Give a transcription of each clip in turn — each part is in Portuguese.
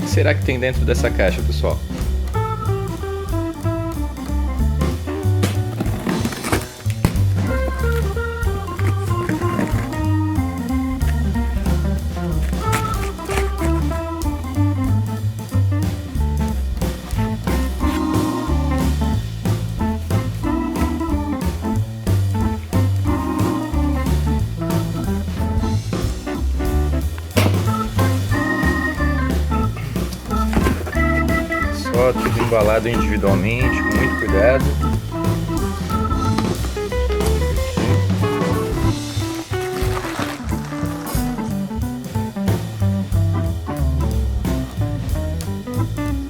que será que tem dentro dessa caixa, pessoal? Só tudo embalado individualmente, com muito cuidado.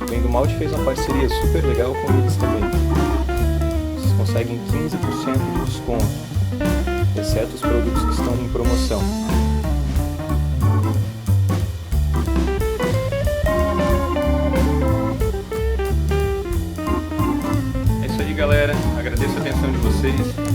O Endo Malte fez uma parceria super legal com eles também. Vocês conseguem 15% de desconto, exceto os produtos que estão em promoção. Galera, agradeço a atenção de vocês.